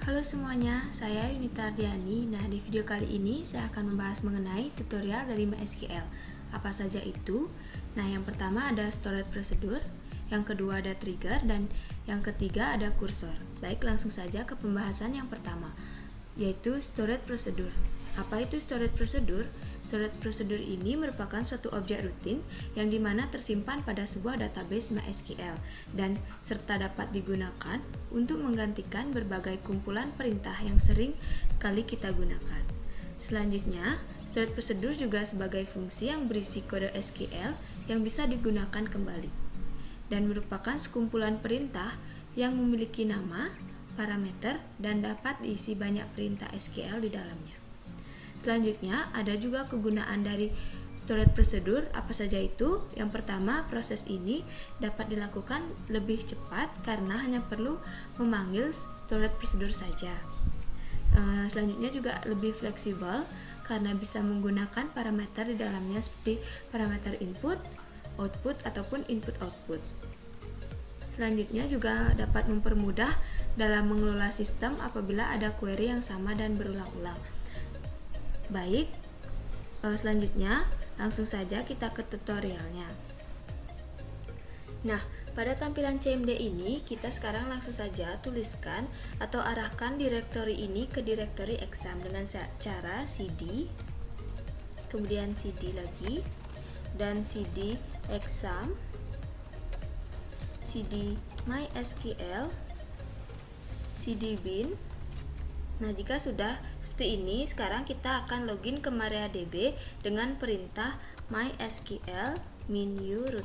Halo semuanya, saya Yunita Ardiani. Nah, di video kali ini saya akan membahas mengenai tutorial dari MySQL. Apa saja itu? Nah, yang pertama ada storage procedure, yang kedua ada trigger, dan yang ketiga ada cursor. Baik, langsung saja ke pembahasan yang pertama, yaitu storage procedure. Apa itu storage procedure? Storage procedure ini merupakan suatu objek rutin yang dimana tersimpan pada sebuah database MySQL dan serta dapat digunakan untuk menggantikan berbagai kumpulan perintah yang sering kali kita gunakan. Selanjutnya, storage procedure juga sebagai fungsi yang berisi kode SQL yang bisa digunakan kembali dan merupakan sekumpulan perintah yang memiliki nama, parameter, dan dapat diisi banyak perintah SQL di dalamnya. Selanjutnya, ada juga kegunaan dari storage procedure. Apa saja itu? Yang pertama, proses ini dapat dilakukan lebih cepat karena hanya perlu memanggil storage procedure saja. Selanjutnya juga lebih fleksibel karena bisa menggunakan parameter di dalamnya seperti parameter input, output, ataupun input-output. Selanjutnya juga dapat mempermudah dalam mengelola sistem apabila ada query yang sama dan berulang-ulang. Baik, selanjutnya langsung saja kita ke tutorialnya. Nah, pada tampilan CMD ini kita sekarang langsung saja tuliskan atau arahkan direktori ini ke direktori exam dengan cara cd, kemudian cd lagi, dan cd exam, cd mysql, cd bin. Nah, jika sudah seperti ini, sekarang kita akan login ke MariaDB dengan perintah mysql -root.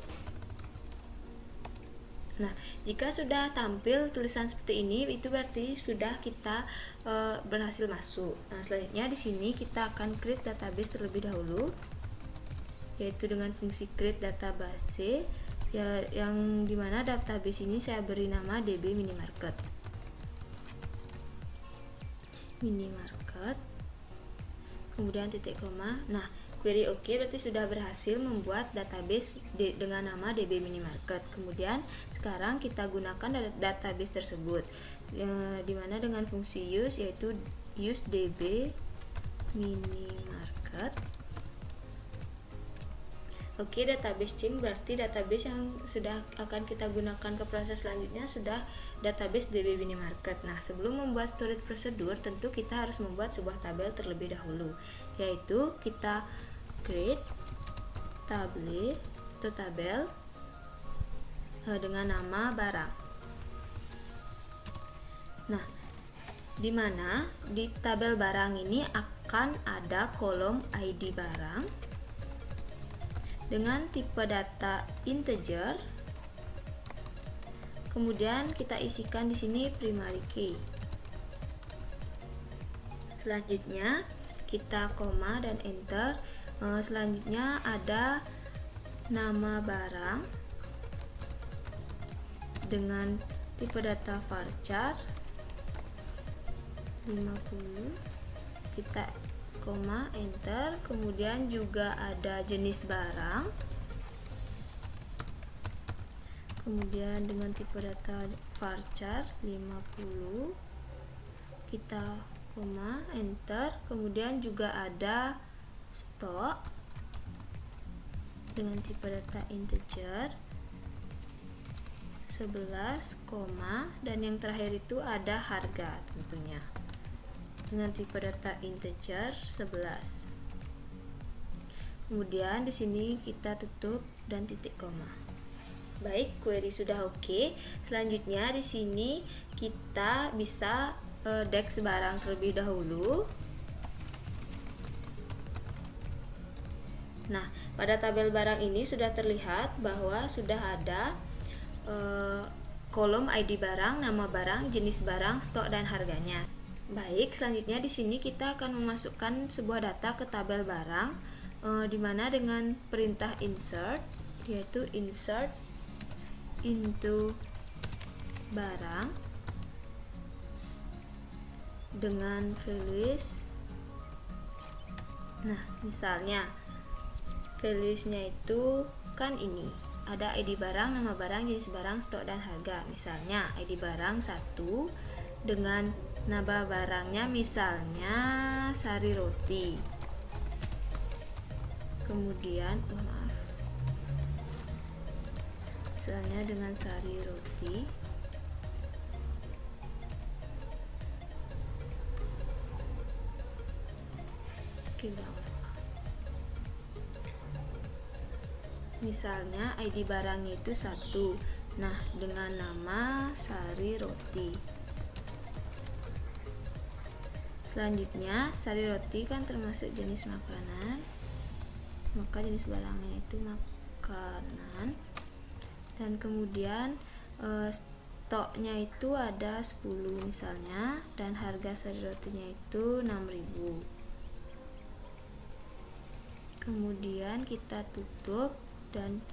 Nah, jika sudah tampil tulisan seperti ini, itu berarti sudah kita berhasil masuk. Nah, selanjutnya di sini kita akan create database terlebih dahulu, yaitu dengan fungsi create database, ya, yang dimana database ini saya beri nama db minimarket. Kemudian titik koma. Nah, query OK berarti sudah berhasil membuat database dengan nama db minimarket. Kemudian sekarang kita gunakan database tersebut dimana dengan fungsi use, yaitu use db minimarket. Oke, database change berarti database yang sudah akan kita gunakan ke proses selanjutnya sudah database db minimarket. Nah, sebelum membuat storage procedure, tentu kita harus membuat sebuah tabel terlebih dahulu, yaitu kita create tabel dengan nama barang. Nah, di mana di tabel barang ini akan ada kolom ID barang dengan tipe data integer. Kemudian kita isikan di sini primary key. Selanjutnya kita koma dan enter. Selanjutnya ada nama barang dengan tipe data varchar 50. Kita koma, enter. Kemudian juga ada jenis barang, kemudian dengan tipe data varchar 50, kita koma, enter. Kemudian juga ada stok dengan tipe data integer 11, dan yang terakhir itu ada harga tentunya dengan tipe data integer 11. Kemudian di sini kita tutup dan titik koma. Baik, query sudah oke. Selanjutnya di sini kita bisa DEX barang terlebih dahulu. Nah, pada tabel barang ini sudah terlihat bahwa sudah ada kolom ID barang, nama barang, jenis barang, stok, dan harganya. Baik, selanjutnya di sini kita akan memasukkan sebuah data ke tabel barang, di mana dengan perintah insert, yaitu insert into barang dengan values. Nah, misalnya valuesnya itu kan ini ada ID barang, nama barang, jenis barang, stok, dan harga. Misalnya ID barang 1 dengan Nama barangnya misalnya sari roti. Kemudian, misalnya dengan sari roti. Misalnya ID barangnya itu 1. Nah, dengan nama sari roti. Selanjutnya, sari roti kan termasuk jenis makanan, maka jenis barangnya itu makanan. Dan kemudian stoknya itu ada 10 misalnya, dan harga sari rotinya itu 6.000. Kemudian kita tutup dan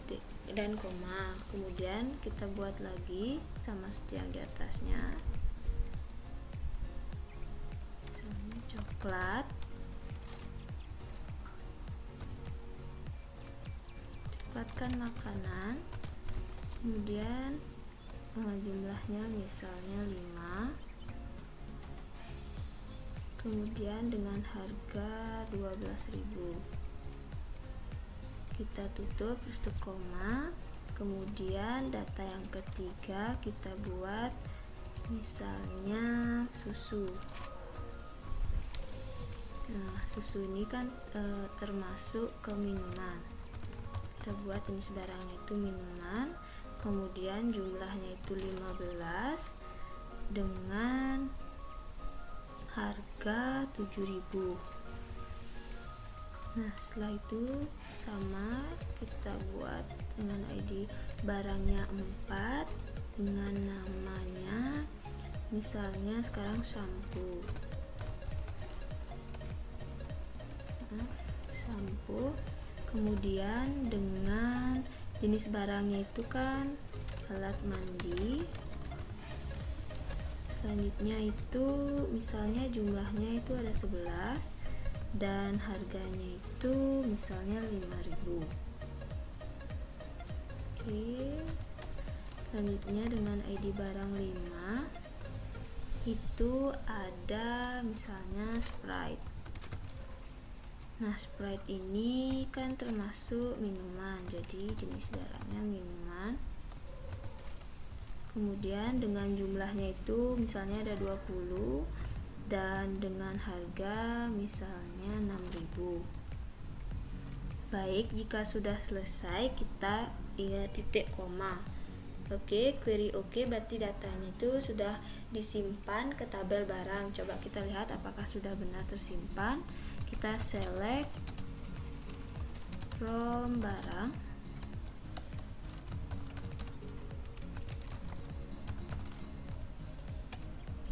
koma. Kemudian kita buat lagi sama seperti yang di atasnya. Misalnya coklat. Dapatkan makanan. Kemudian jumlahnya misalnya 5. Kemudian dengan harga 12.000. Kita tutup tutup koma. Kemudian data yang ketiga kita buat misalnya susu. Nah, susu ini kan termasuk ke minuman. Kita buat jenis barangnya itu minuman. Kemudian jumlahnya itu 15 dengan harga 7.000. Nah, setelah itu sama kita buat dengan ID barangnya 4 dengan namanya misalnya sekarang sampo. Kemudian dengan jenis barangnya itu kan alat mandi. Selanjutnya itu misalnya jumlahnya itu ada 11 dan harganya itu misalnya 5.000. Oke. Selanjutnya dengan ID barang 5 itu ada misalnya Sprite. Nah, Sprite ini kan termasuk minuman, jadi jenis barangnya minuman. Kemudian dengan jumlahnya itu misalnya ada 20 dan dengan harga misalnya 6.000. Baik, jika sudah selesai kita tinggal titik koma. Oke, query oke, berarti datanya itu sudah disimpan ke tabel barang. Coba kita lihat apakah sudah benar tersimpan. Kita select from barang.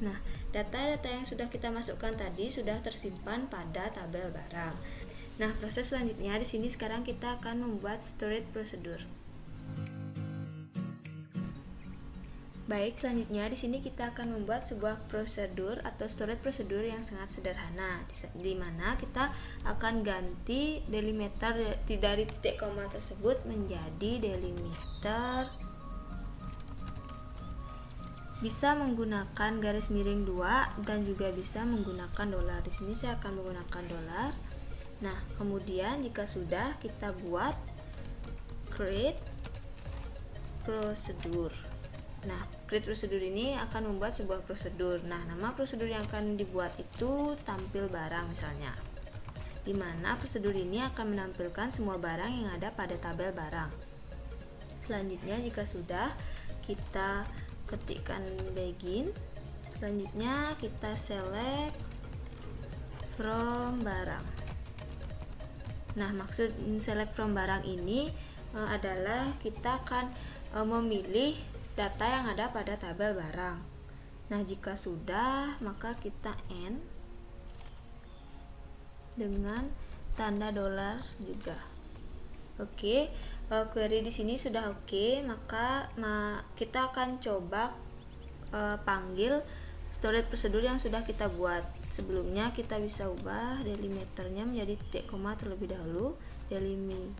Nah, data-data yang sudah kita masukkan tadi sudah tersimpan pada tabel barang. Nah, proses selanjutnya di sini sekarang kita akan membuat storage procedure. Baik, selanjutnya di sini kita akan membuat sebuah prosedur atau storage procedure yang sangat sederhana, di mana kita akan ganti delimiter dari titik koma tersebut menjadi delimiter. Bisa menggunakan garis miring 2 dan juga bisa menggunakan dolar. Di sini saya akan menggunakan dolar. Nah, kemudian jika sudah kita buat create procedure. Nah, create procedure ini akan membuat sebuah prosedur. Nah, nama prosedur yang akan dibuat itu tampil barang misalnya. Di mana prosedur ini akan menampilkan semua barang yang ada pada tabel barang. Selanjutnya jika sudah, kita ketikkan begin. Selanjutnya kita select from barang. Nah, maksud select from barang ini adalah kita akan memilih data yang ada pada tabel barang. Nah, jika sudah, maka kita end dengan tanda dolar juga. Oke, query di sini sudah oke, maka kita akan coba panggil storage procedure yang sudah kita buat. Sebelumnya kita bisa ubah delimiternya menjadi titik koma terlebih dahulu, delimiter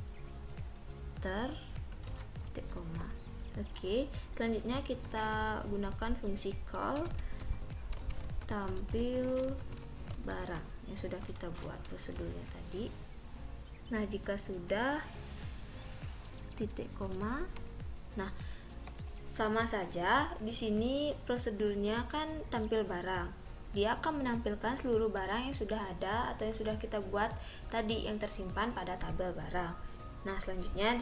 titik koma. Oke, selanjutnya kita gunakan fungsi call tampil barang yang sudah kita buat prosedurnya tadi. Nah, jika sudah, titik koma. Nah, sama saja di sini prosedurnya kan tampil barang. Dia akan menampilkan seluruh barang yang sudah ada atau yang sudah kita buat tadi yang tersimpan pada tabel barang. Nah, selanjutnya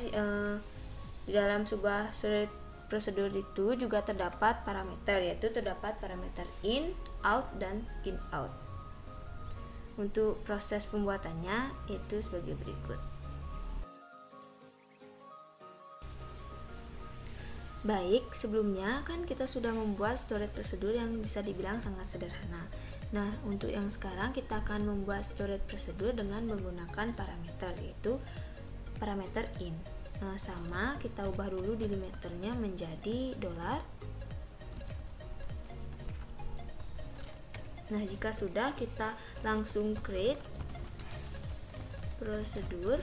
di dalam sebuah stored prosedur itu juga terdapat parameter, yaitu terdapat parameter in, out, dan in out. Untuk proses pembuatannya itu sebagai berikut. Baik, sebelumnya kan kita sudah membuat storage prosedur yang bisa dibilang sangat sederhana. Nah, untuk yang sekarang kita akan membuat storage prosedur dengan menggunakan parameter, yaitu parameter in. Nah, sama, kita ubah dulu delimiternya menjadi $. Nah, jika sudah, kita langsung create prosedur,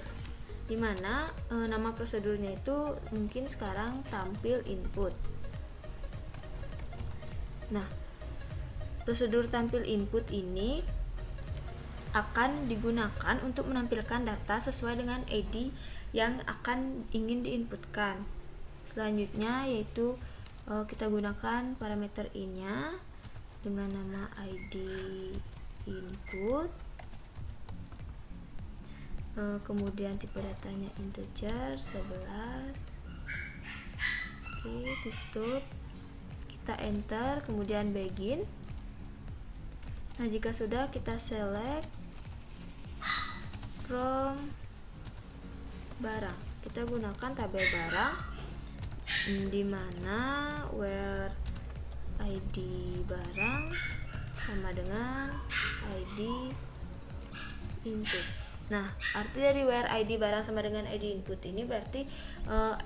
di mana nama prosedurnya itu mungkin sekarang tampil input. Nah, prosedur tampil input ini akan digunakan untuk menampilkan data sesuai dengan ID yang akan ingin diinputkan. Selanjutnya yaitu kita gunakan parameter in-nya dengan nama ID input, kemudian tipe datanya integer 11. Oke, tutup, kita enter, kemudian begin. Nah, jika sudah, kita select from barang, kita gunakan tabel barang di mana where ID barang sama dengan ID input. Nah, arti dari where ID barang sama dengan ID input ini berarti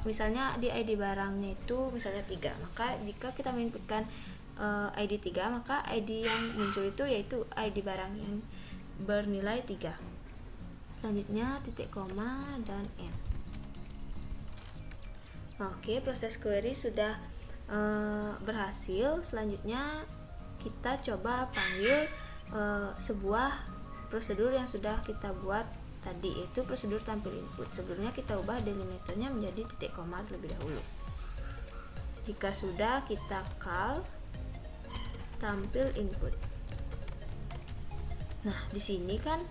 misalnya di ID barangnya itu misalnya 3, maka jika kita menginputkan ID 3, maka ID yang muncul itu yaitu ID barang yang bernilai 3. Selanjutnya titik koma dan N. Oke, proses query sudah berhasil. Selanjutnya kita coba panggil sebuah prosedur yang sudah kita buat tadi, yaitu prosedur tampil input. Sebelumnya kita ubah delimiternya menjadi titik koma terlebih dahulu. Jika sudah, kita call tampil input. Nah, di sini kan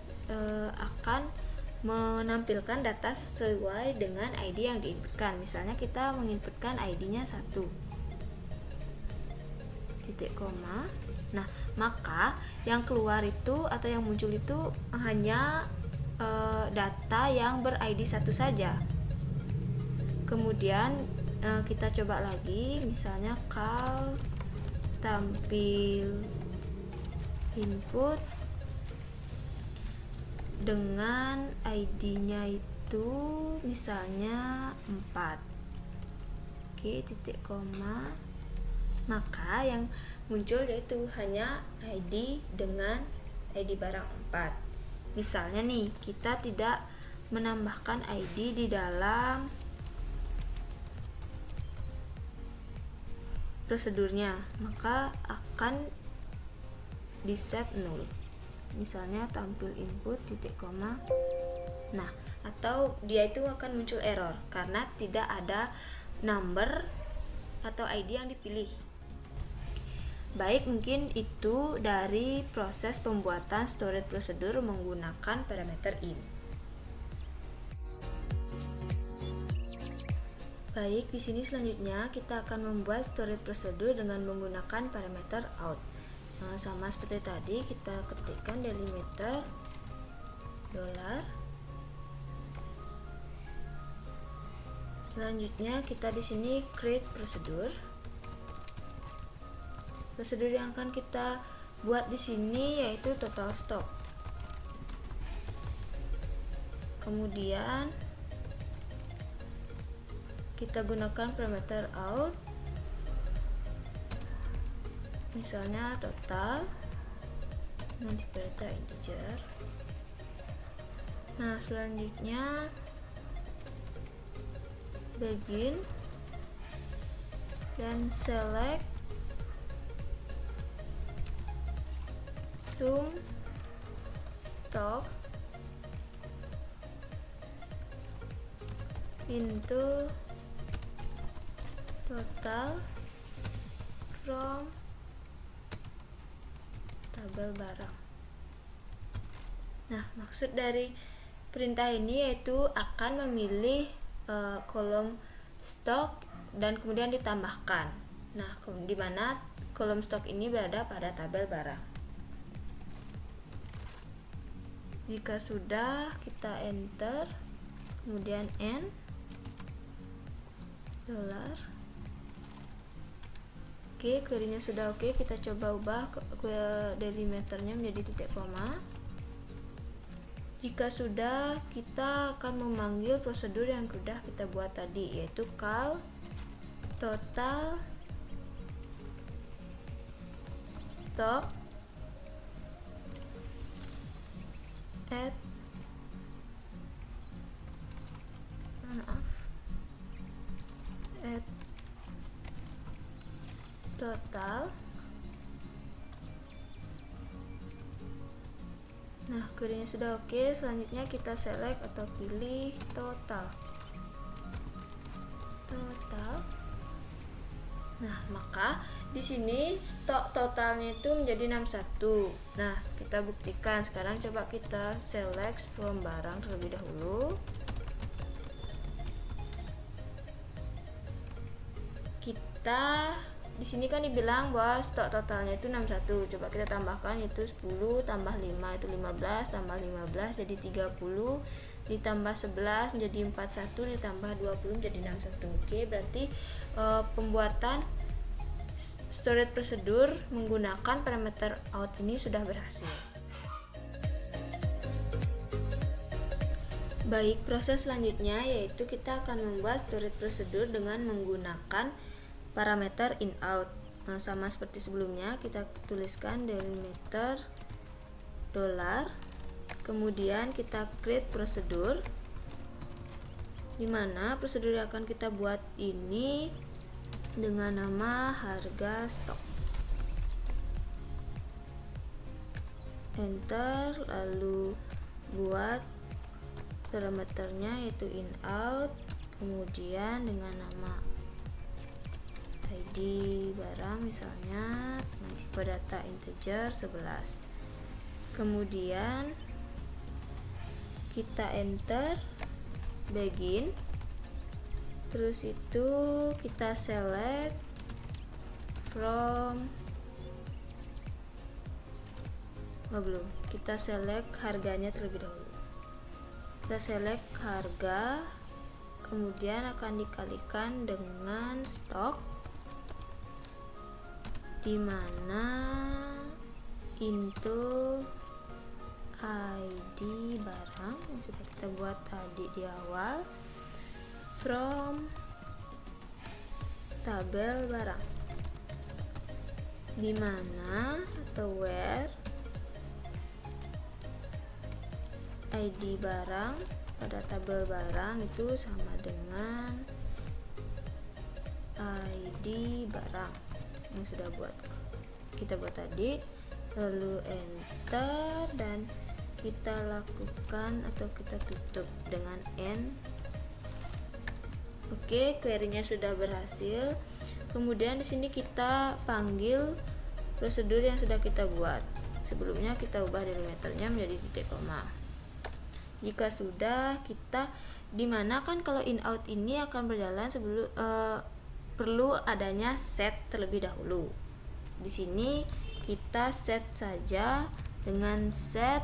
akan menampilkan data sesuai dengan ID yang diinputkan. Misalnya kita menginputkan ID-nya 1. Titik koma. Nah, maka yang keluar itu atau yang muncul itu hanya data yang ber-ID 1 saja. Kemudian kita coba lagi, misalnya call tampil input dengan ID-nya itu misalnya 4. Oke, titik koma. Maka yang muncul yaitu hanya ID dengan ID barang 4. Misalnya nih, kita tidak menambahkan ID di dalam prosedurnya, maka akan di set 0. Misalnya tampil input titik koma. Nah, atau dia itu akan muncul error karena tidak ada number atau ID yang dipilih. Baik, mungkin itu dari proses pembuatan storage prosedur menggunakan parameter in. Baik, di sini selanjutnya kita akan membuat storage prosedur dengan menggunakan parameter out. Sama seperti tadi, kita ketikkan delimiter $. Selanjutnya kita di sini create prosedur. Prosedur yang akan kita buat di sini yaitu total stock. Kemudian kita gunakan parameter out, misalnya total, nanti data integer. Nah, selanjutnya begin dan select sum stock into total from tabel barang. Nah, maksud dari perintah ini yaitu akan memilih kolom stok dan kemudian ditambahkan. Nah, di mana kolom stok ini berada pada tabel barang. Jika sudah, kita enter, kemudian N $. Oke, query-nya sudah oke. Kita coba ubah ke delimiternya menjadi titik koma. Jika sudah, kita akan memanggil prosedur yang sudah kita buat tadi, yaitu call total stock at total. Nah, query-nya sudah oke. Selanjutnya kita select atau pilih total. Nah, maka di sini stok totalnya itu menjadi 61. Nah, kita buktikan. Sekarang coba kita select from barang terlebih dahulu. Kita di sini kan dibilang bahwa stok totalnya itu 61. Coba kita tambahkan, itu 10 tambah 5 itu 15, tambah 15 jadi 30, ditambah 11 menjadi 41, ditambah 20 menjadi 61. Oke, berarti pembuatan storage prosedur menggunakan parameter out ini sudah berhasil. Baik, proses selanjutnya yaitu kita akan membuat storage prosedur dengan menggunakan parameter in out. Nah, sama seperti sebelumnya, kita tuliskan delimiter $, kemudian kita create prosedur, dimana prosedur yang akan kita buat ini dengan nama harga stok. Enter, lalu buat parameternya yaitu in out, kemudian dengan nama ID barang misalnya, nah tipe data integer 11. Kemudian kita enter begin, terus itu kita select from kita select harganya terlebih dahulu. Kita select harga, kemudian akan dikalikan dengan stok, dimana into ID barang yang sudah kita buat tadi di awal from tabel barang, dimana atau where ID barang pada tabel barang itu sama dengan ID barang yang sudah kita buat tadi, lalu enter dan kita lakukan atau kita tutup dengan N. Oke, query-nya sudah berhasil. Kemudian di sini kita panggil prosedur yang sudah kita buat. Sebelumnya kita ubah delimiternya menjadi titik koma. Jika sudah, kita dimana kan kalau in out ini akan berjalan sebelum perlu adanya set terlebih dahulu. Di sini kita set saja dengan set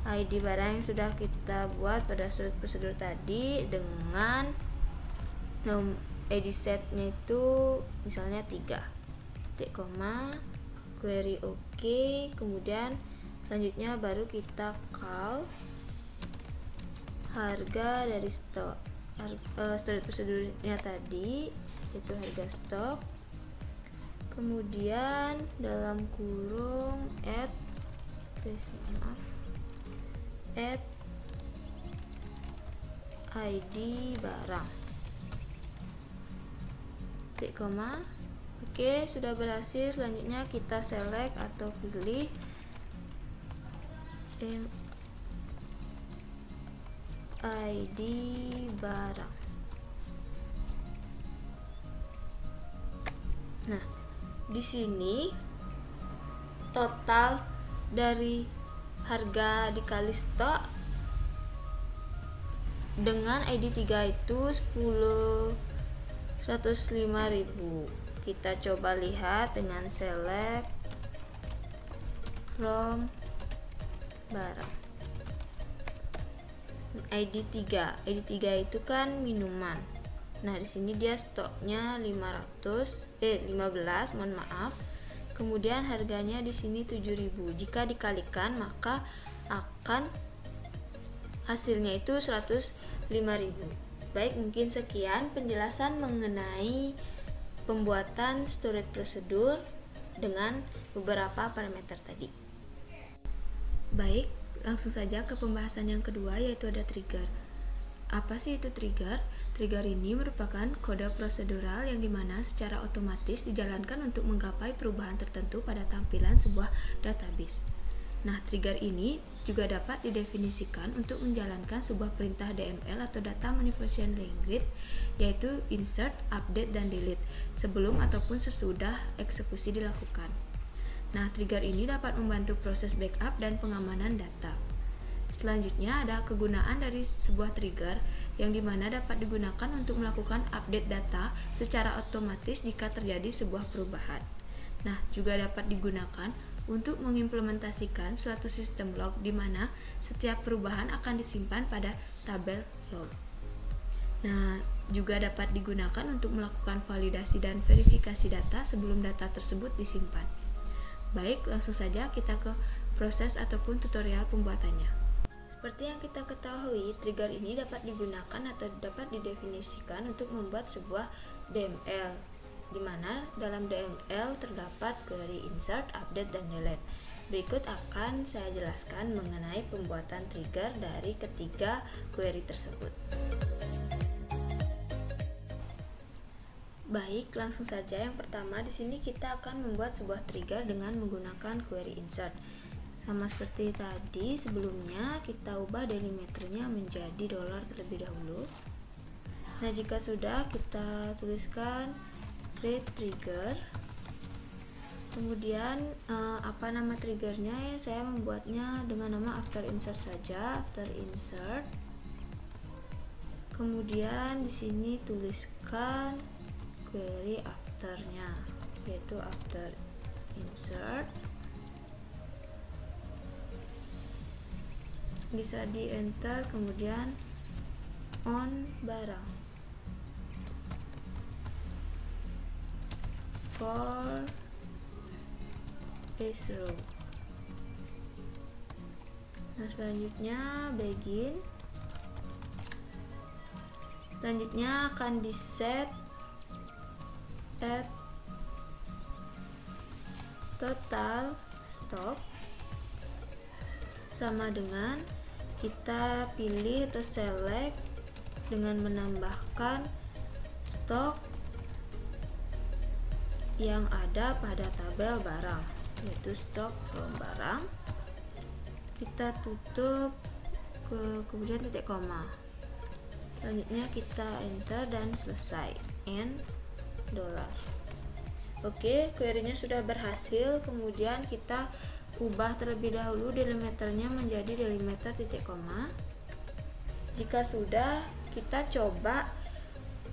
ID barang yang sudah kita buat pada storage prosedur tadi dengan ID setnya itu misalnya 3, titik koma, query oke, kemudian selanjutnya baru kita call harga dari stok, storage prosedurnya tadi itu harga stok, kemudian dalam kurung add ID barang, titik koma, Oke, sudah berhasil. Selanjutnya kita select atau pilih ID barang. Nah, di sini total dari harga dikali stok dengan ID 3 itu 105.000. Kita coba lihat dengan select from barang. ID 3 itu kan minuman. Nah, di sini dia stoknya 15, mohon maaf. Kemudian harganya di sini 7.000. Jika dikalikan maka akan hasilnya itu 105.000. Baik, mungkin sekian penjelasan mengenai pembuatan storage prosedur dengan beberapa parameter tadi. Baik, langsung saja ke pembahasan yang kedua, yaitu ada trigger. Apa sih itu trigger? Trigger ini merupakan kode prosedural yang dimana secara otomatis dijalankan untuk menggapai perubahan tertentu pada tampilan sebuah database. Nah, trigger ini juga dapat didefinisikan untuk menjalankan sebuah perintah DML atau Data Manipulation Language, yaitu insert, update, dan delete sebelum ataupun sesudah eksekusi dilakukan. Nah, trigger ini dapat membantu proses backup dan pengamanan data. Selanjutnya ada kegunaan dari sebuah trigger yang dimana dapat digunakan untuk melakukan update data secara otomatis jika terjadi sebuah perubahan. Nah, juga dapat digunakan untuk mengimplementasikan suatu sistem log di mana setiap perubahan akan disimpan pada tabel log. Nah, juga dapat digunakan untuk melakukan validasi dan verifikasi data sebelum data tersebut disimpan. Baik, langsung saja kita ke proses ataupun tutorial pembuatannya. Seperti yang kita ketahui, trigger ini dapat digunakan atau dapat didefinisikan untuk membuat sebuah DML, di mana dalam DML terdapat query insert, update, dan delete. Berikut akan saya jelaskan mengenai pembuatan trigger dari ketiga query tersebut. Baik, langsung saja. Yang pertama, di sini kita akan membuat sebuah trigger dengan menggunakan query insert. Sama seperti tadi sebelumnya, kita ubah delimiternya menjadi $ terlebih dahulu. Nah, jika sudah, kita tuliskan create trigger. Kemudian apa nama triggernya ya? Saya membuatnya dengan nama after insert saja, after insert. Kemudian di sini tuliskan query afternya, yaitu after insert. Bisa di enter, kemudian on barang for base row. Nah, selanjutnya begin. Selanjutnya akan di set at total stock sama dengan kita pilih atau select dengan menambahkan stok yang ada pada tabel barang, yaitu stok from barang. Kita tutup kemudian titik koma. Selanjutnya kita enter dan selesai. N $. Oke, query-nya sudah berhasil. Kemudian kita ubah terlebih dahulu delimiternya menjadi delimiter titik koma. Jika sudah, kita coba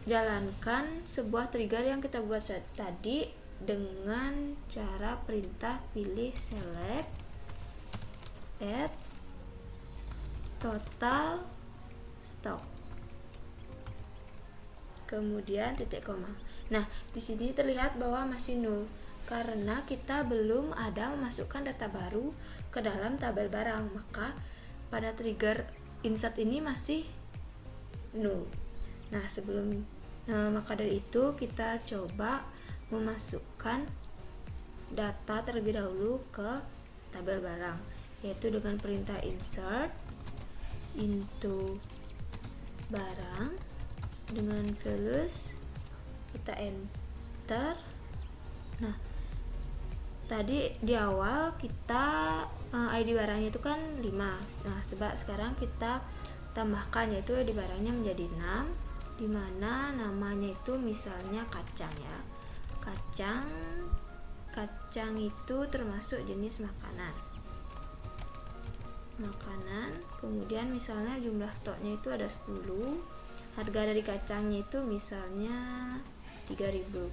jalankan sebuah trigger yang kita buat tadi dengan cara perintah pilih select at total stock, kemudian titik koma. Nah, di sini terlihat bahwa masih nol karena kita belum ada memasukkan data baru ke dalam tabel barang, maka pada trigger insert ini masih nol. Nah, maka dari itu kita coba memasukkan data terlebih dahulu ke tabel barang, yaitu dengan perintah insert into barang dengan values, kita enter Nah, tadi di awal kita ID barangnya itu kan 5. Nah, coba sekarang kita tambahkan, yaitu ID barangnya menjadi 6, dimana namanya itu misalnya kacang ya. Kacang itu termasuk jenis makanan. Kemudian misalnya jumlah stoknya itu ada 10, harga dari kacangnya itu misalnya 3.000.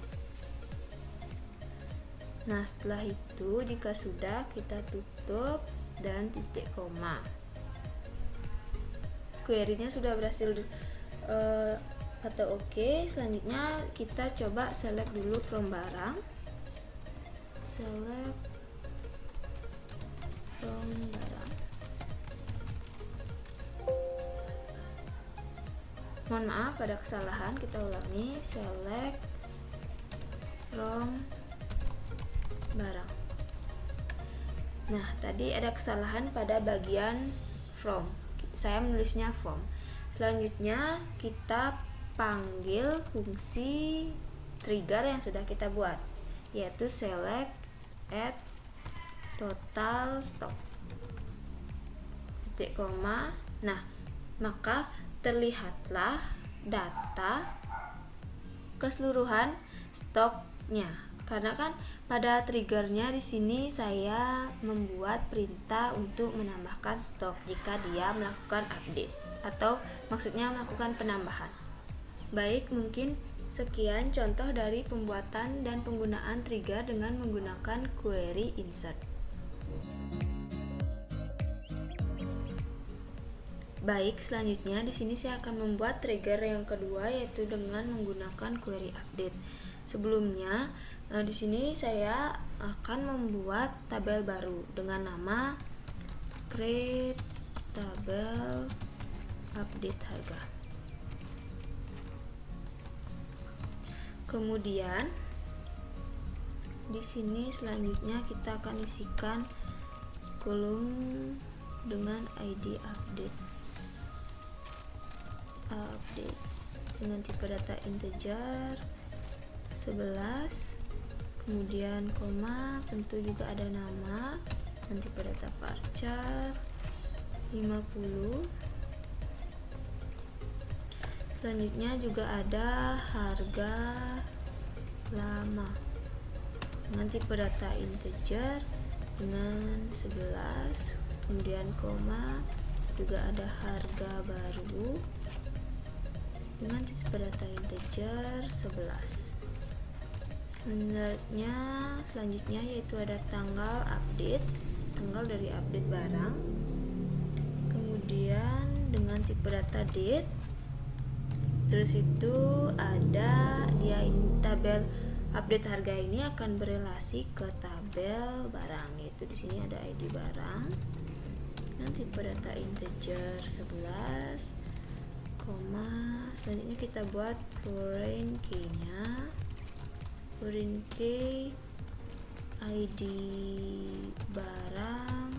Nah, setelah itu jika sudah, kita tutup dan titik koma. Query-nya sudah berhasil atau oke. Selanjutnya kita coba select dulu from barang. Select from barang. Mohon maaf, ada kesalahan, kita ulangi. Select from barang. Nah, tadi ada kesalahan pada bagian from. Saya menulisnya from. Selanjutnya kita panggil fungsi trigger yang sudah kita buat, yaitu select at total stock titik koma. Nah, maka terlihatlah data keseluruhan stoknya, karena kan pada triggernya di sini saya membuat perintah untuk menambahkan stok jika dia melakukan update, atau maksudnya melakukan penambahan. Baik, mungkin sekian contoh dari pembuatan dan penggunaan trigger dengan menggunakan query insert. Baik, selanjutnya di sini saya akan membuat trigger yang kedua, yaitu dengan menggunakan query update. Sebelumnya, di sini saya akan membuat tabel baru dengan nama create tabel update harga. Kemudian di sini selanjutnya kita akan isikan kolom dengan ID update dengan tipe data integer 11, kemudian koma, tentu juga ada nama dan tipe data varchar 50. Selanjutnya juga ada harga lama dengan tipe data integer dengan 11, kemudian koma, juga ada harga baru dengan tipe data integer 11. Selanjutnya yaitu ada tanggal update, tanggal dari update barang, kemudian dengan tipe data date. Terus itu ada tabel update harga ini akan berelasi ke tabel barang, yaitu di sini ada ID barang, nanti tipe data integer 11, koma. Selanjutnya kita buat foreign key-nya, foreign key ID barang,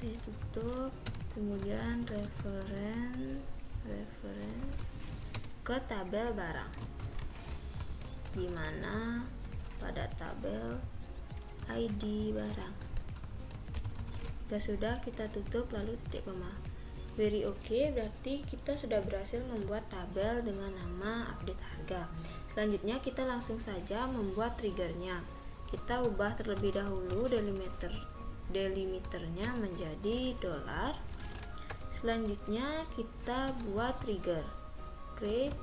ditutup, kemudian reference ke tabel barang, dimana pada tabel ID barang. Jika sudah, kita tutup lalu titik koma. Very oke, berarti kita sudah berhasil membuat tabel dengan nama update harga. Selanjutnya kita langsung saja membuat triggernya. Kita ubah terlebih dahulu delimiternya menjadi $. Selanjutnya kita buat trigger, create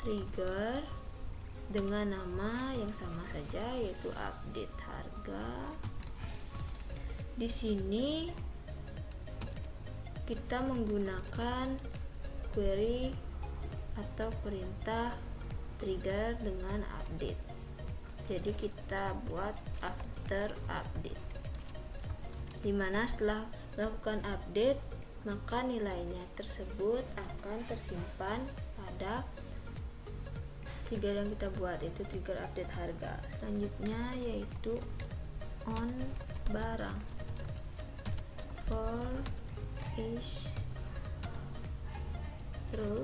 trigger dengan nama yang sama saja, yaitu update harga. Di sini kita menggunakan query atau perintah trigger dengan update. Jadi kita buat after update, dimana setelah melakukan update maka nilainya tersebut akan tersimpan pada trigger yang kita buat, yaitu trigger update harga. Selanjutnya yaitu on barang for each row,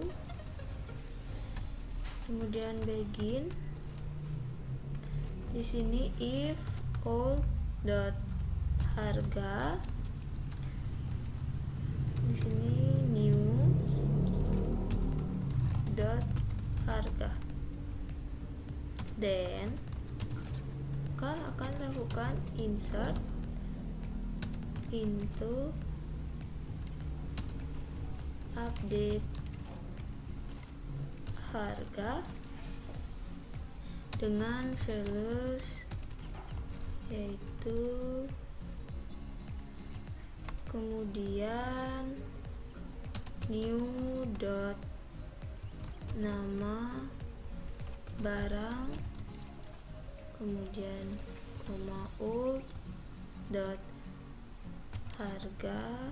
kemudian begin Di sini if old dot harga, di sini new dot harga, then kalian akan lakukan insert into update harga dengan values yaitu, kemudian new dot nama barang, kemudian koma old dot harga,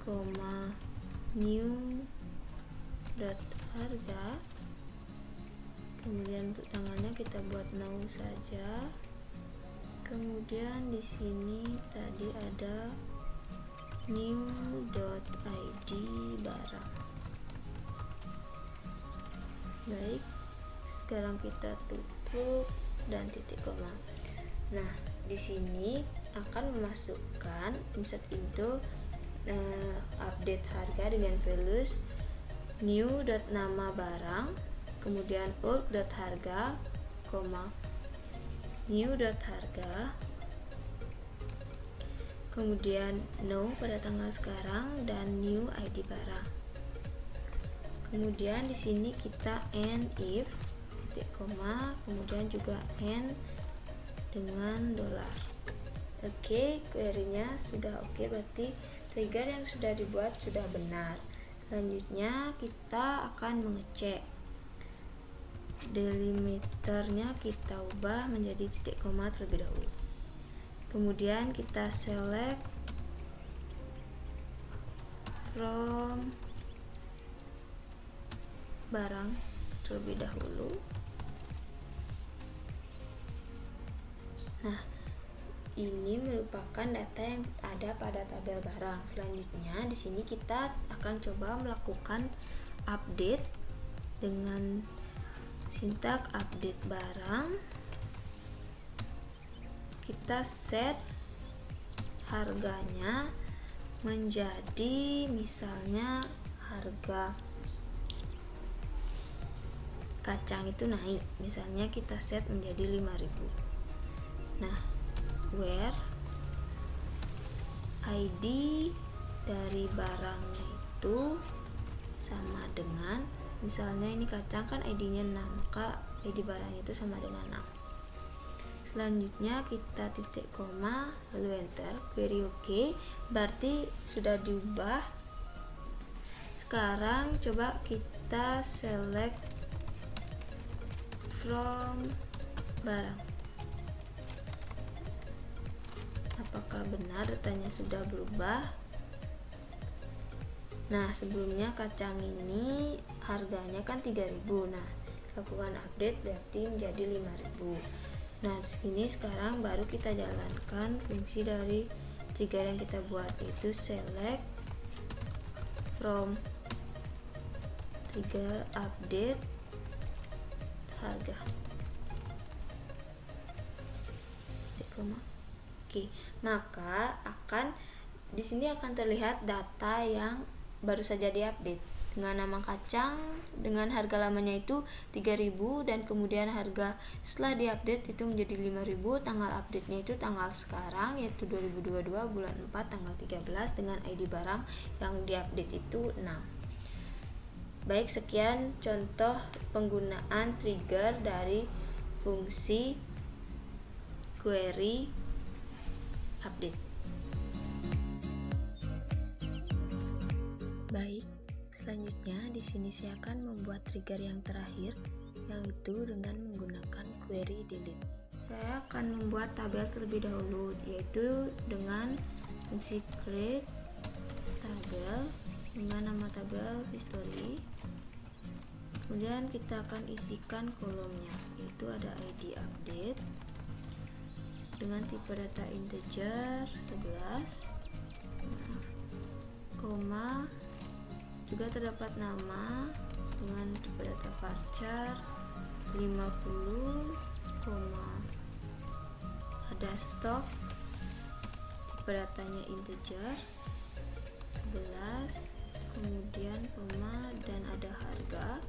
koma new dot harga, kemudian untuk tanggalnya kita buat now saja. Kemudian di sini tadi ada new dot id barang. Baik, sekarang kita tutup dan titik koma. Nah, di sini akan memasukkan insert into update harga dengan values new dot nama barang, kemudian old dot harga, koma new dot harga, kemudian no pada tanggal sekarang dan new id barang. Kemudian di sini kita end if titik koma, kemudian juga end dengan dolar. Oke, query-nya sudah oke, berarti trigger yang sudah dibuat sudah benar. Selanjutnya kita akan mengecek delimiternya, kita ubah menjadi titik koma terlebih dahulu. Kemudian kita select from barang terlebih dahulu. Nah, ini merupakan data yang ada pada tabel barang. Selanjutnya di sini kita akan coba melakukan update dengan sintak update barang. Kita set harganya menjadi misalnya harga kacang itu naik, misalnya kita set menjadi 5.000. Nah, where ID dari barangnya itu sama dengan, misalnya ini kacang kan ID-nya 6, maka ID barangnya itu sama dengan 6. Selanjutnya kita titik koma lalu enter, query OK, berarti sudah diubah. Sekarang coba kita select from barang. Apakah benar datanya sudah berubah? Nah, sebelumnya kacang ini harganya kan 3.000. Nah, lakukan update berarti menjadi 5.000. Nah, sini sekarang baru kita jalankan fungsi dari trigger yang kita buat, yaitu select from trigger update harga. Oke, maka di sini akan terlihat data yang baru saja diupdate dengan nama kacang, dengan harga lamanya itu 3.000 dan kemudian harga setelah diupdate itu menjadi 5.000. Tanggal update-nya itu tanggal sekarang, yaitu 2022 bulan 4 tanggal 13 dengan ID barang yang diupdate itu 6. Baik, sekian contoh penggunaan trigger dari fungsi query update. Baik, selanjutnya di sini saya akan membuat trigger yang terakhir, yaitu dengan menggunakan query delete. Saya akan membuat tabel terlebih dahulu, yaitu dengan fungsi create tabel dengan nama tabel history. Kemudian kita akan isikan kolomnya, yaitu ada ID update dengan tipe data integer 11, koma, juga terdapat nama dengan tipe data varchar 50, koma, ada stok, tipe datanya integer 11, kemudian koma, dan ada harga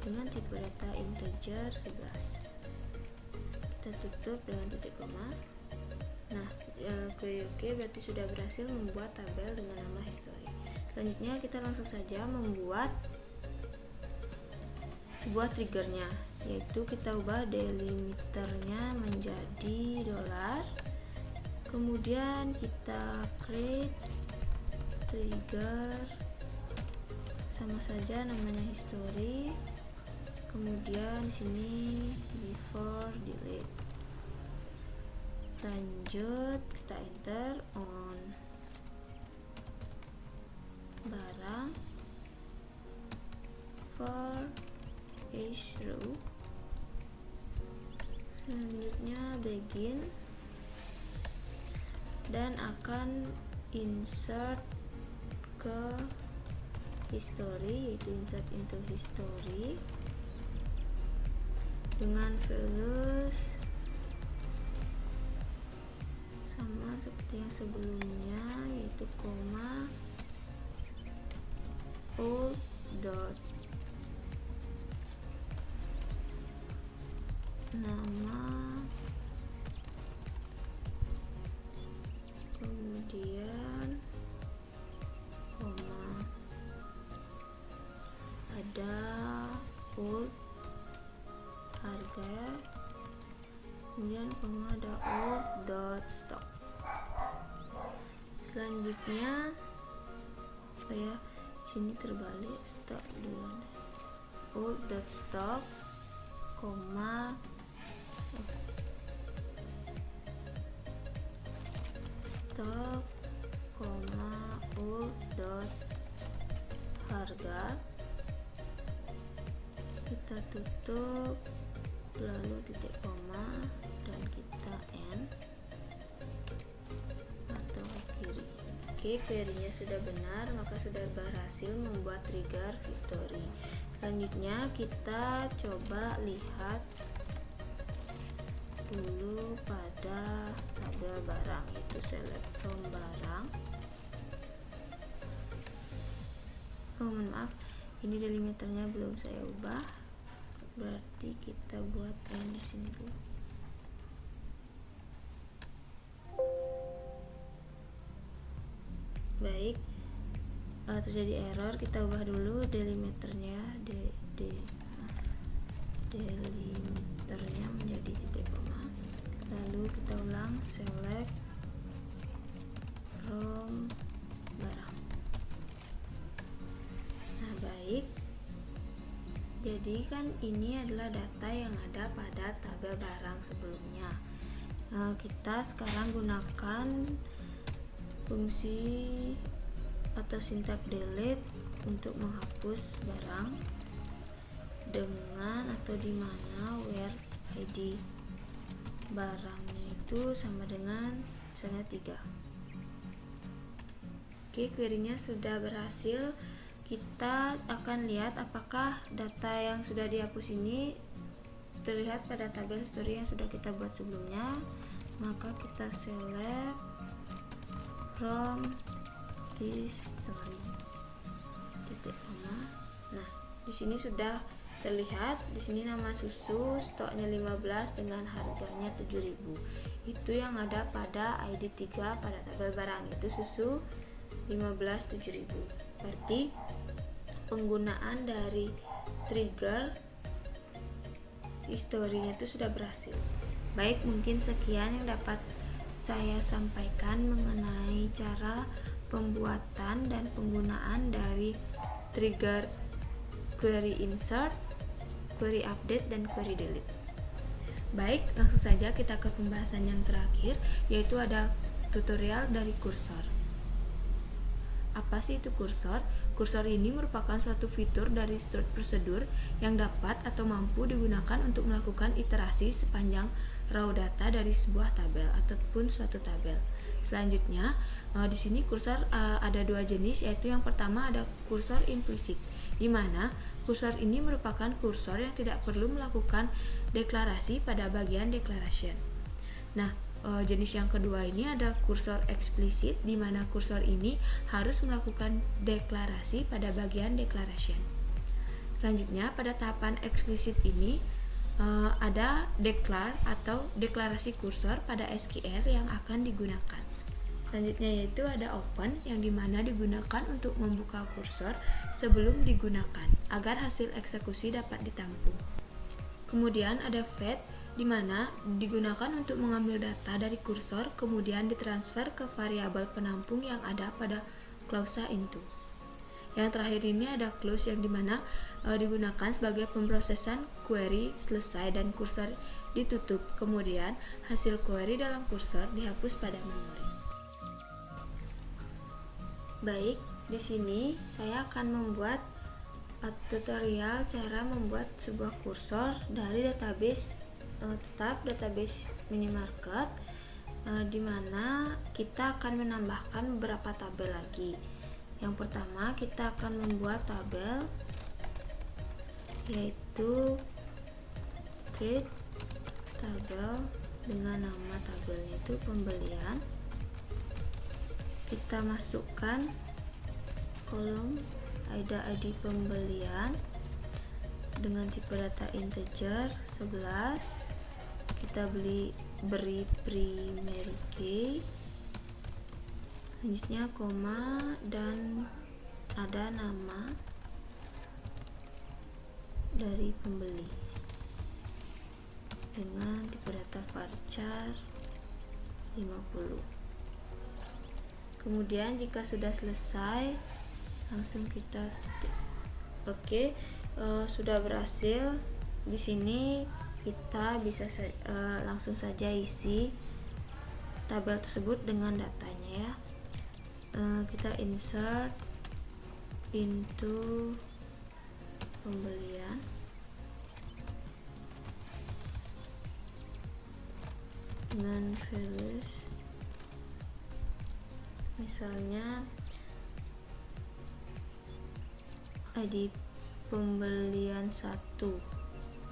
dengan tipe data integer 11. Kita tutup dengan titik koma. Nah, query oke, berarti sudah berhasil membuat tabel dengan nama history. Selanjutnya kita langsung saja membuat sebuah triggernya, yaitu kita ubah delimiternya menjadi $, kemudian kita create trigger, sama saja namanya history, kemudian di sini before delete, lanjut kita enter on barang for each row. Selanjutnya begin, dan akan insert ke history, yaitu insert into history dengan values sama seperti yang sebelumnya, yaitu koma, old dot nama, kemudian koma, ada old harga, kemudian koma, ada old dot stock. Selanjutnya sini terbalik, stock dulu, old dot stock, koma, stock, koma, old dot harga. Kita tutup, lalu titik koma, dan kita end atau kiri. Oke, query-nya sudah benar, maka sudah berhasil membuat trigger history. Selanjutnya kita coba lihat dulu pada tabel barang, yaitu select from barang. Mohon maaf, ini delimiternya belum saya ubah, berarti kita buat end di sini dulu. Baik, terjadi error, kita ubah dulu delimiternya, delimiternya menjadi titik koma, lalu kita ulang select from barang. Nah, baik, jadi kan ini adalah data yang ada pada tabel barang sebelumnya. Kita sekarang gunakan fungsi atau sintak delete untuk menghapus barang dengan atau di mana where id barangnya itu sama dengan misalnya 3. Oke, query-nya sudah berhasil. Kita akan lihat apakah data yang sudah dihapus ini terlihat pada tabel history yang sudah kita buat sebelumnya. Maka kita select from history titik koma. Nah, di sini sudah terlihat, di sini nama susu, stoknya 15 dengan harganya 7.000. Itu yang ada pada ID 3 pada tabel barang, itu susu 15 7.000. Berarti penggunaan dari trigger historinya itu sudah berhasil. Baik, mungkin sekian yang dapat saya sampaikan mengenai cara pembuatan dan penggunaan dari trigger query insert, query update, dan query delete. Baik, langsung saja kita ke pembahasan yang terakhir, yaitu ada tutorial dari kursor. Apa sih itu kursor? Kursor ini merupakan suatu fitur dari stored procedure yang dapat atau mampu digunakan untuk melakukan iterasi sepanjang raw data dari sebuah tabel ataupun suatu tabel. Selanjutnya, di sini kursor ada dua jenis, yaitu yang pertama ada kursor implisit. di mana kursor ini merupakan kursor yang tidak perlu melakukan deklarasi pada bagian declaration. Nah, jenis yang kedua ini ada kursor eksplisit, di mana kursor ini harus melakukan deklarasi pada bagian declaration. Selanjutnya, pada tahapan eksplisit ini ada declare atau deklarasi kursor pada SQL yang akan digunakan. Selanjutnya yaitu ada open, yang dimana digunakan untuk membuka kursor sebelum digunakan agar hasil eksekusi dapat ditampung. Kemudian ada fetch, di mana digunakan untuk mengambil data dari kursor kemudian ditransfer ke variabel penampung yang ada pada klausa into. Yang terakhir ini ada close, yang dimana digunakan sebagai pemrosesan query selesai dan kursor ditutup, kemudian hasil query dalam kursor dihapus pada memori. Baik, di sini saya akan membuat tutorial cara membuat sebuah kursor dari database tetap database minimarket, di mana kita akan menambahkan beberapa tabel lagi. Yang pertama, kita akan membuat tabel yaitu create tabel dengan nama tabelnya itu pembelian. Kita masukkan kolom ID pembelian dengan tipe data integer 11. Kita beri primary key, selanjutnya koma, dan ada nama dari pembeli dengan tipe data varchar 50. Kemudian jika sudah selesai, langsung kita ketik. Oke, sudah berhasil. Di sini kita bisa langsung saja isi tabel tersebut dengan datanya ya. Kita insert into pembelian dengan values, misalnya ID pembelian 1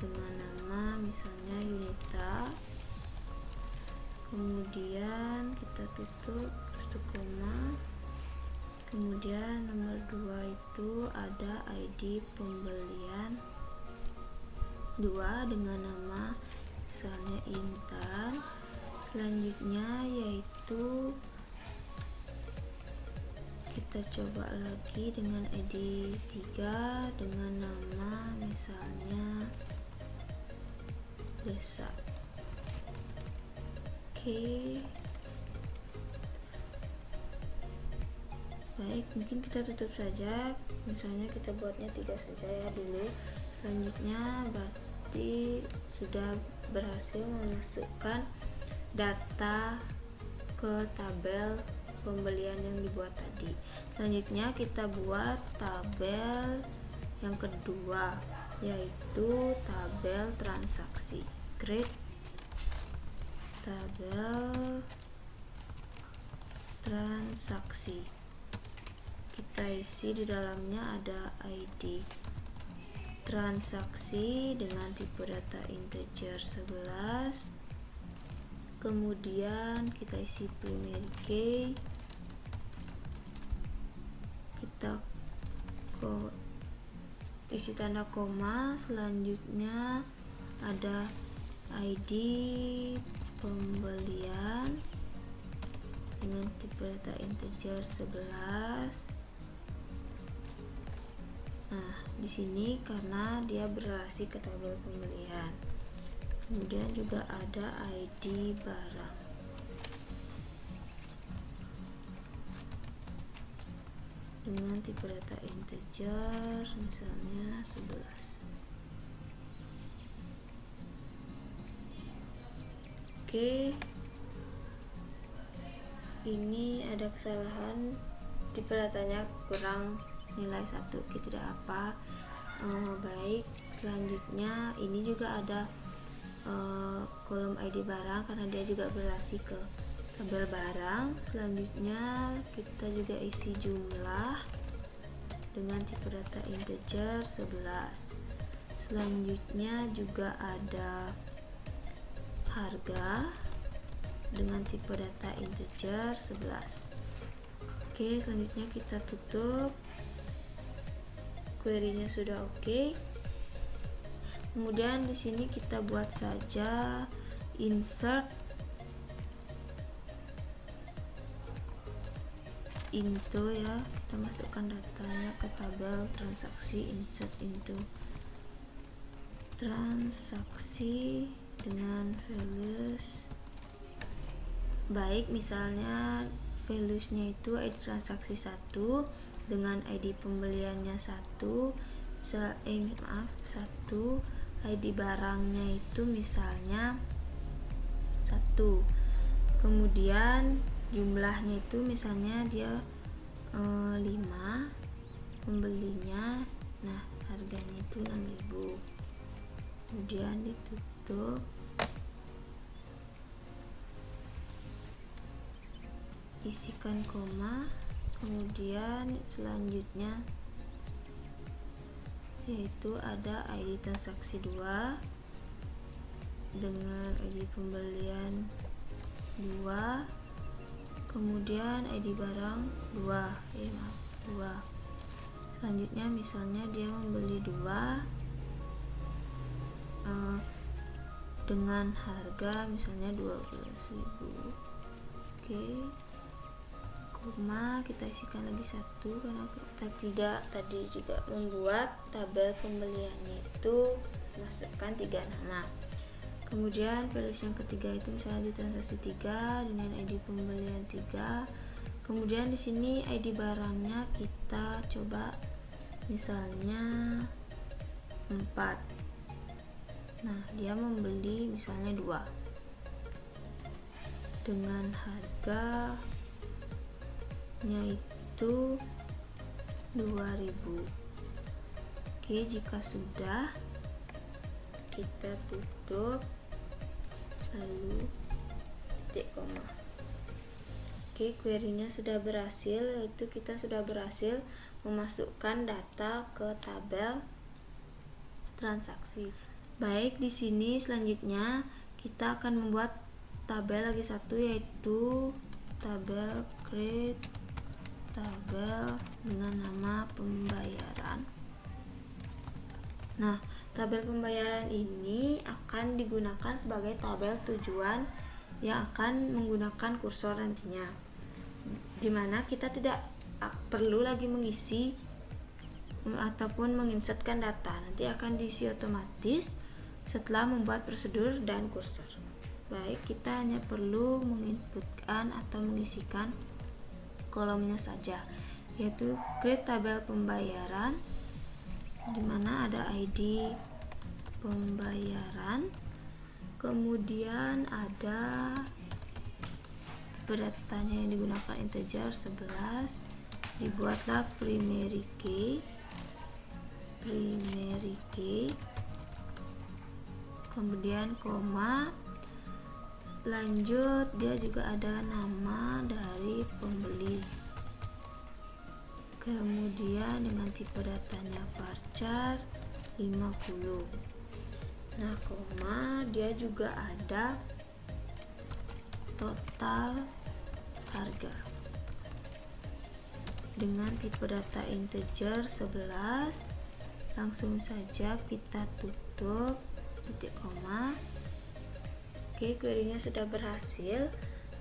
dengan nama misalnya Yunita, kemudian kita tutup terus koma, kemudian nomor 2 itu ada ID pembelian 2 dengan nama misalnya Intan. Selanjutnya yaitu kita coba lagi dengan ID 3 dengan nama misalnya Desa. Oke. Baik, mungkin kita tutup saja. Misalnya kita buatnya 3 saja ya dulu. Selanjutnya berarti sudah berhasil memasukkan data ke tabel pembelian yang dibuat tadi. Selanjutnya kita buat tabel yang kedua, yaitu tabel transaksi. Create tabel transaksi. Kita isi di dalamnya ada ID transaksi dengan tipe data integer 11. Kemudian kita isi primary key, kita isi tanda koma. Selanjutnya ada ID pembelian dengan tipe data integer 11. Nah, di sini karena dia berrelasi ke tabel pembelian. Kemudian juga ada ID barang dengan tipe data integer misalnya 11. Oke, ini ada kesalahan, tipe datanya kurang nilai 1. Oke, tidak apa. Baik, selanjutnya ini juga ada kolom ID barang karena dia juga berrelasi ke tabel barang. Selanjutnya kita juga isi jumlah dengan tipe data integer 11. Selanjutnya juga ada harga dengan tipe data integer 11. Oke, selanjutnya kita tutup. Query-nya sudah oke. Kemudian di sini kita buat saja insert into ya, kita masukkan datanya ke tabel transaksi, insert into transaksi dengan values. Baik, misalnya values-nya itu ID transaksi 1 dengan ID pembeliannya 1, 1, ID barangnya itu misalnya 1. Kemudian jumlahnya itu misalnya dia 5, pembelinya, nah harganya itu 6.000. Kemudian ditutup. Isikan koma. Kemudian selanjutnya yaitu ada ID transaksi 2 dengan ID pembelian 2, kemudian ID barang 2, 2. Selanjutnya misalnya dia membeli 2 dengan harga misalnya 12.000. Oke, koma, kita isikan lagi 1 karena kita tidak tadi juga membuat tabel pembeliannya itu masukkan 3 nama. Kemudian values yang ketiga itu misalnya di transaksi 3 dengan ID pembelian 3. Kemudian di sini ID barangnya kita coba misalnya 4. Nah, dia membeli misalnya 2 dengan harganya itu 2.000. Oke, jika sudah kita tutup lalu titik koma. Oke, query-nya sudah berhasil, yaitu kita sudah berhasil memasukkan data ke tabel transaksi. Baik, di sini selanjutnya kita akan membuat tabel lagi satu, yaitu tabel create tabel dengan nama pembayaran. Nah, tabel pembayaran ini akan digunakan sebagai tabel tujuan yang akan menggunakan kursor nantinya, dimana kita tidak perlu lagi mengisi ataupun menginsertkan data, nanti akan diisi otomatis setelah membuat prosedur dan kursor. Baik, kita hanya perlu menginputkan atau mengisikan kolomnya saja, yaitu create tabel pembayaran, dimana ada ID pembayaran, kemudian ada tipe datanya yang digunakan integer 11, dibuatlah primary key, kemudian koma, lanjut dia juga ada nama dari pembeli, kemudian dengan tipe datanya varchar 50. Nah, koma, dia juga ada total harga dengan tipe data integer 11. Langsung saja kita tutup titik koma. Oke, query-nya sudah berhasil.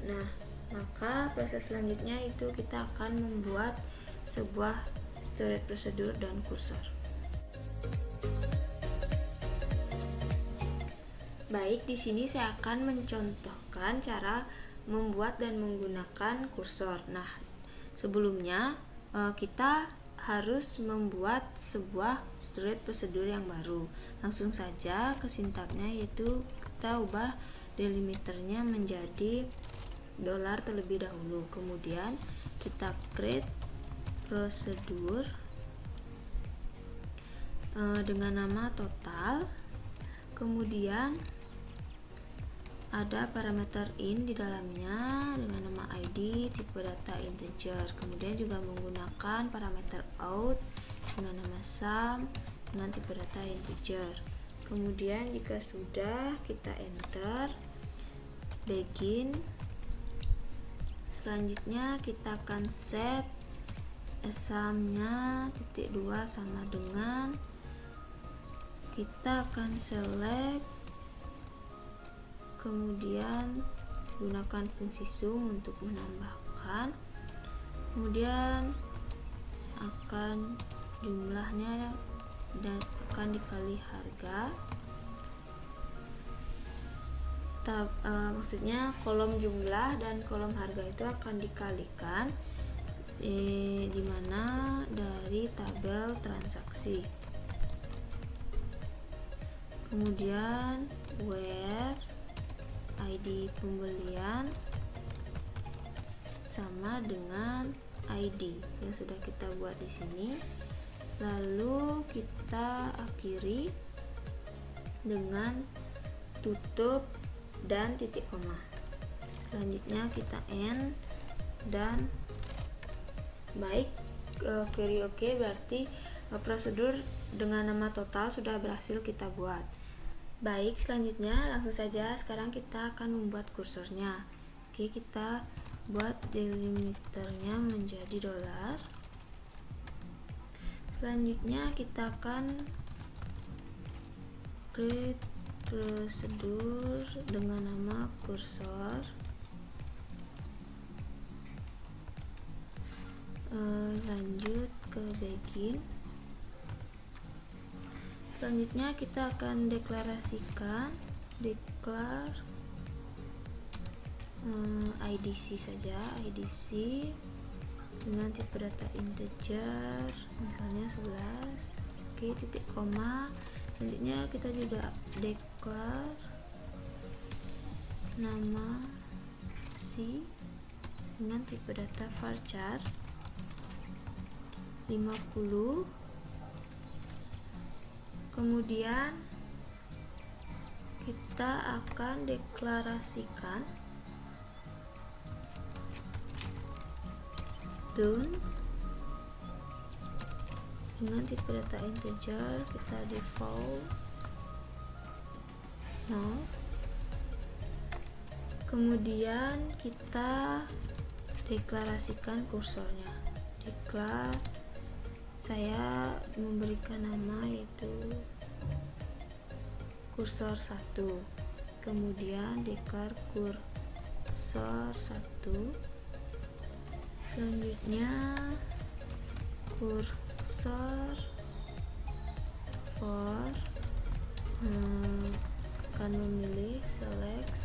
Nah, maka proses selanjutnya itu kita akan membuat sebuah storage procedure dan kursor. Baik, di sini saya akan mencontohkan cara membuat dan menggunakan kursor. Nah, sebelumnya kita harus membuat sebuah storage procedure yang baru. Langsung saja ke sintaknya, yaitu kita ubah delimiternya menjadi $ terlebih dahulu. Kemudian kita create procedure dengan nama total. Kemudian ada parameter in di dalamnya dengan nama ID, tipe data integer. Kemudian juga menggunakan parameter out dengan nama sum dengan tipe data integer. Kemudian jika sudah, kita enter begin. Selanjutnya kita akan set sum-nya titik 2 sama dengan, kita akan select, kemudian gunakan fungsi sum untuk menambahkan, kemudian akan jumlahnya dan akan dikali harga. Maksudnya kolom jumlah dan kolom harga itu akan dikalikan dimana dari tabel transaksi. Kemudian where ID pembelian sama dengan ID yang sudah kita buat di sini. Lalu kita akhiri dengan tutup dan titik koma. Selanjutnya kita end dan baik, query oke, berarti prosedur dengan nama total sudah berhasil kita buat. Baik, selanjutnya langsung saja sekarang kita akan membuat kursornya. Oke, kita buat delimiternya menjadi $. Selanjutnya kita akan create prosedur dengan nama kursor. Lanjut ke begin. Selanjutnya kita akan deklarasikan declare IDC saja, IDC dengan tipe data integer, misalnya 11. Oke, titik koma. Selanjutnya kita juga declare nama C dengan tipe data varchar 50. Kemudian kita akan deklarasikan done dengan tipe data integer, kita default no. Kemudian kita deklarasikan kursornya. Declare, saya memberikan nama yaitu kursor 1. Kemudian declare kursor 1. Selanjutnya kursor for akan memilih select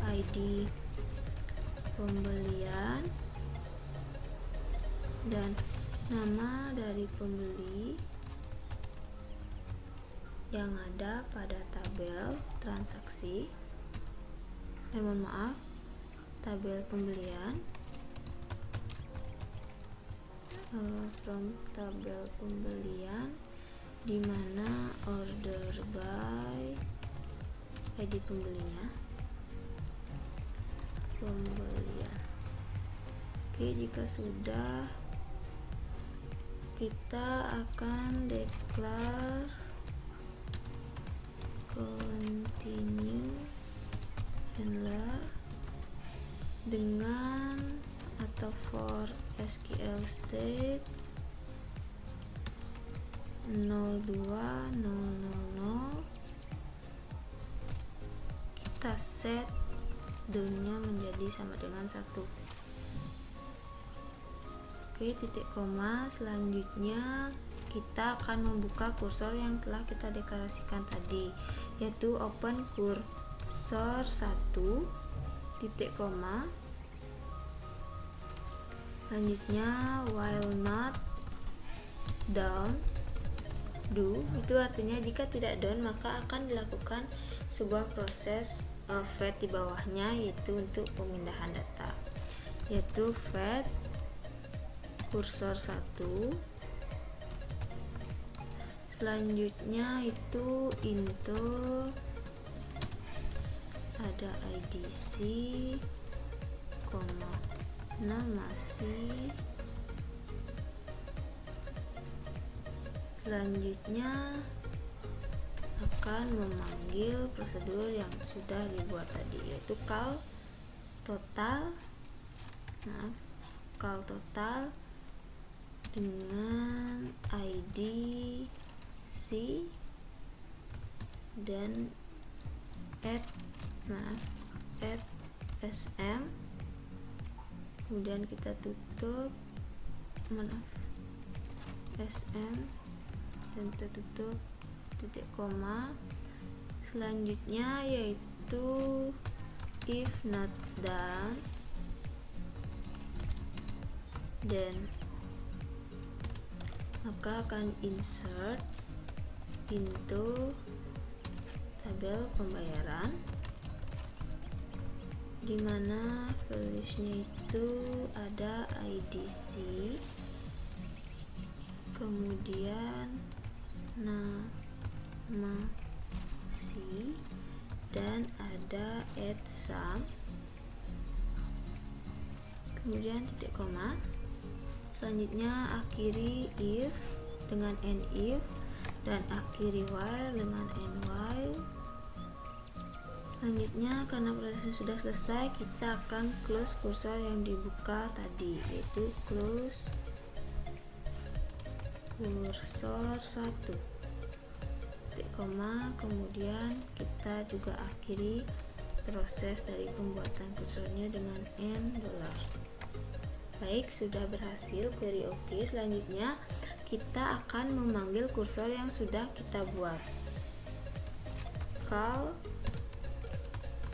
ID pembelian dan nama dari pembeli yang ada pada tabel transaksi, mohon maaf, tabel pembelian, from tabel pembelian di mana order by ID pembelinya, pembelian. Oke, jika sudah, kita akan declare continue handler dengan atau for SQL state 02000. Kita set done-nya menjadi sama dengan 1. Oke, titik koma. Selanjutnya kita akan membuka kursor yang telah kita deklarasikan tadi, yaitu open kursor 1 titik koma. Selanjutnya while not done do, itu artinya jika tidak done maka akan dilakukan sebuah proses fetch di bawahnya, yaitu untuk pemindahan data, yaitu fetch kursor 1. Selanjutnya itu into ada IDC, nama C, Selanjutnya akan memanggil prosedur yang sudah dibuat tadi, yaitu call total dengan ID C dan add SM, kemudian kita tutup SM dan kita tutup titik koma. Selanjutnya yaitu if not done, dan maka akan insert into tabel pembayaran, dimana valuesnya itu ada IDC, kemudian nama C, dan ada add sum, kemudian titik koma. Selanjutnya akhiri if dengan end if, dan akhiri while dengan end while. Selanjutnya karena prosesnya sudah selesai, kita akan close kursor yang dibuka tadi, yaitu close kursor 1 titik koma. Kemudian kita juga akhiri proses dari pembuatan kursornya dengan $. Baik, sudah berhasil, query oke. Selanjutnya kita akan memanggil kursor yang sudah kita buat, call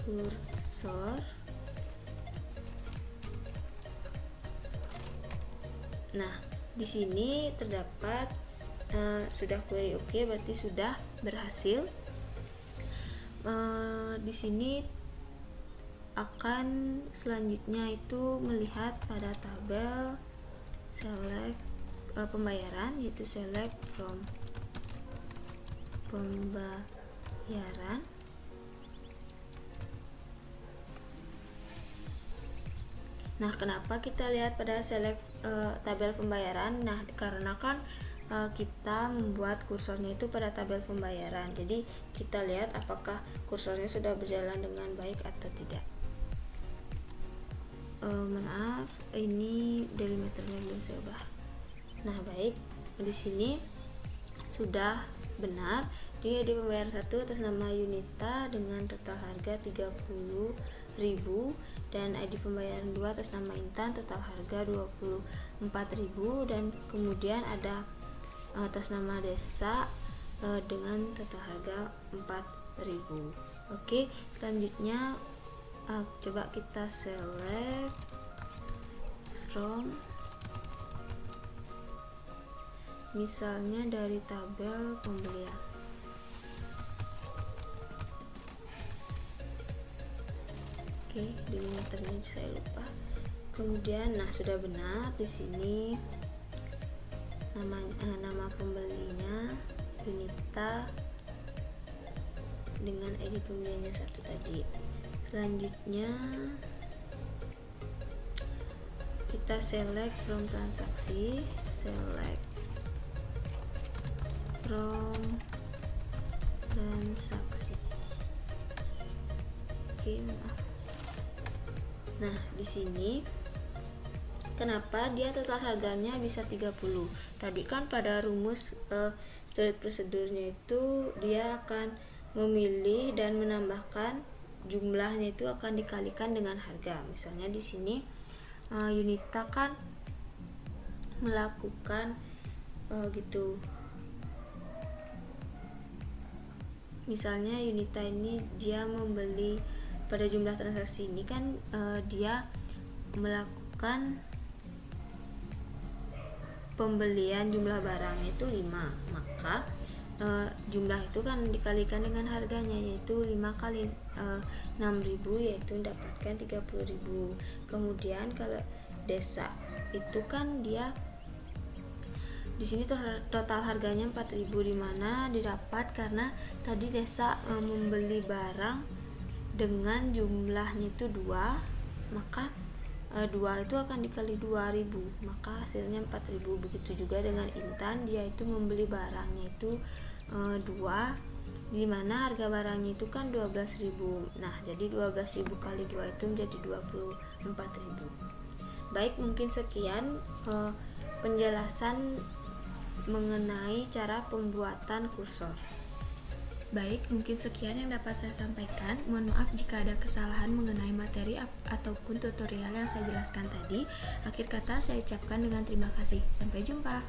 kursor. Nah, di sini terdapat sudah query oke, berarti sudah berhasil. Di sini akan selanjutnya itu melihat pada tabel select pembayaran, yaitu select from pembayaran. Nah, kenapa kita lihat pada select tabel pembayaran? Nah, karena kan kita membuat kursornya itu pada tabel pembayaran, jadi kita lihat apakah kursornya sudah berjalan dengan baik atau tidak. Maaf, ini delimiternya belum saya ubah. Nah, baik, di sini sudah benar. Dia di pembayaran 1 atas nama Yunita dengan total harga 30.000, dan ID pembayaran 2 atas nama Intan total harga 24.000, dan kemudian ada atas nama Desa dengan total harga 4.000. Oke, selanjutnya coba kita select from, misalnya dari tabel pembelian. Oke, delimiternya saya lupa. Kemudian, nah sudah benar di sini nama pembelinya Yunita dengan ID pembeliannya 1 tadi. Selanjutnya kita select from transaksi, select from transaksi. Oke, maaf. Nah, di sini kenapa dia total harganya bisa 30? Tadi kan pada rumus storage prosedurnya itu dia akan memilih dan menambahkan jumlahnya, itu akan dikalikan dengan harga. Misalnya di sini Yunita kan melakukan gitu. Misalnya Yunita ini dia membeli pada jumlah transaksi ini kan dia melakukan pembelian jumlah barang itu 5, maka jumlah itu kan dikalikan dengan harganya, yaitu 5 kali 6.000, yaitu mendapatkan 30.000. Kemudian kalau Desa itu kan dia di sini total harganya 4.000, dimana didapat karena tadi Desa membeli barang dengan jumlahnya itu 2, maka 2 itu akan dikali 2000, maka hasilnya 4000. Begitu juga dengan Intan, dia itu membeli barangnya itu 2, dimana harga barangnya itu kan 12.000. Nah, jadi 12.000 kali 2 itu menjadi 24.000. Baik, mungkin sekian penjelasan mengenai cara pembuatan kursor. Baik, mungkin sekian yang dapat saya sampaikan. Mohon maaf jika ada kesalahan mengenai materi ataupun tutorial yang saya jelaskan tadi. Akhir kata saya ucapkan dengan terima kasih. Sampai jumpa.